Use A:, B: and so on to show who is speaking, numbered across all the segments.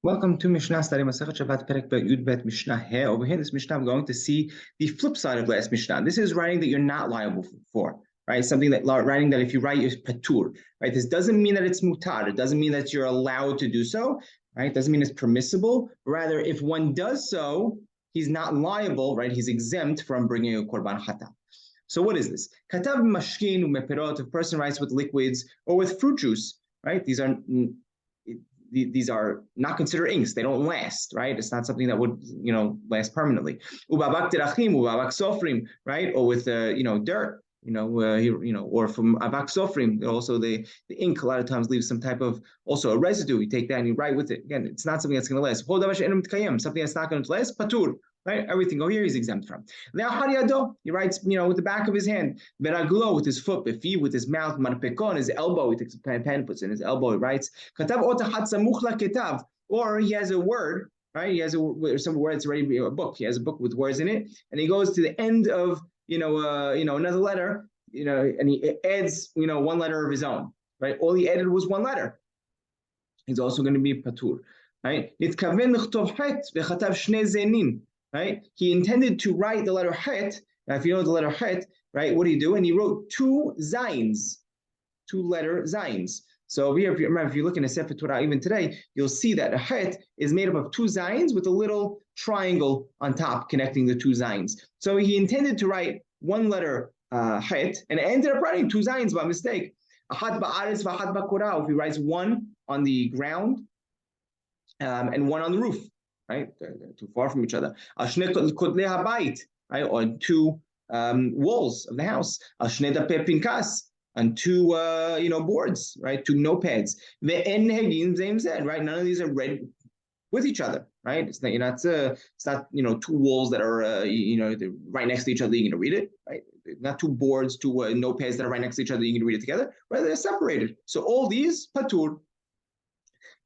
A: Welcome to Mishna study Masachet Shabbat Perek Yud Bet Mishnah He. Over here in this Mishnah, I'm going to see the flip side of last Mishnah. This is writing that you're not liable for, right? Something that writing that if you write is patur, right? This doesn't mean that it's mutar. It doesn't mean that you're allowed to do so, right? It doesn't mean it's permissible. Rather, if one does so, he's not liable, right? He's exempt from bringing a korban chata. So what is this? Katav mashkin umeperot. If a person writes with liquids or with fruit juice, right? These are not considered inks. They don't last, right? It's not something that would, last permanently. Ubabak terachim, ubabak sofrim, right? Or with, dirt, or from abak sofrim. Also, the ink a lot of times leaves some type of, also a residue. You take that and you write with it. Again, it's not something that's going to last. Something that's not going to last, patur. Right, everything over here he's exempt from. He writes, with the back of his hand, beraglo with his foot, befi with his mouth, marpekon his elbow. He takes a pen, puts it in his elbow. He writes, katav otachat samuch laketav, or he has a word, right? He has some words already, a book. He has a book with words in it, and he goes to the end of another letter, and he adds one letter of his own, right? All he added was one letter. He's also going to be patur, right? Right? He intended to write the letter het. Now, if you know the letter het, right, what do you do? And he wrote two letter zayins. So over here, if you look in a Sefer Torah even today, you'll see that a het is made up of two zayins with a little triangle on top connecting the two zayins. So he intended to write one letter het and ended up writing two zayins by mistake. Ahat ba'aretz v'ahat ba'kora. If he writes one on the ground and one on the roof. Right, they're too far from each other. Right, on two walls of the house. On two boards, right, two notepads. Right, none of these are read with each other. Right, it's not two walls that are right next to each other. You're going to read it. Right, not two boards, two notepads that are right next to each other. You're going to read it together. Right, they're separated. So all these patur.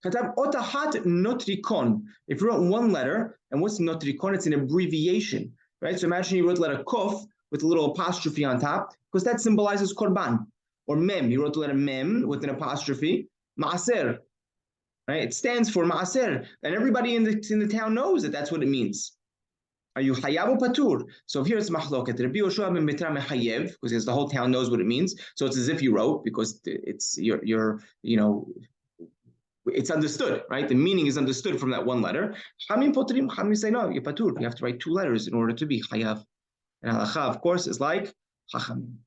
A: Katav otahat notrikon. If you wrote one letter, and what's notrikon? It's an abbreviation, right? So imagine you wrote the letter kof with a little apostrophe on top, because that symbolizes korban. Or mem, you wrote the letter mem with an apostrophe, maaser, right? It stands for maaser, and everybody in the town knows that that's what it means. Are you hayav or patur? So here it's mahloket. Rabbi Yoshua ben Mitra mechayev, because the whole town knows what it means. So it's as if you wrote, because it's it's understood, right? The meaning is understood from that one letter. Chamim potrim, Chamim say no, you're patur. You have to write two letters in order to be chayav. And halacha, of course, is like chachamim.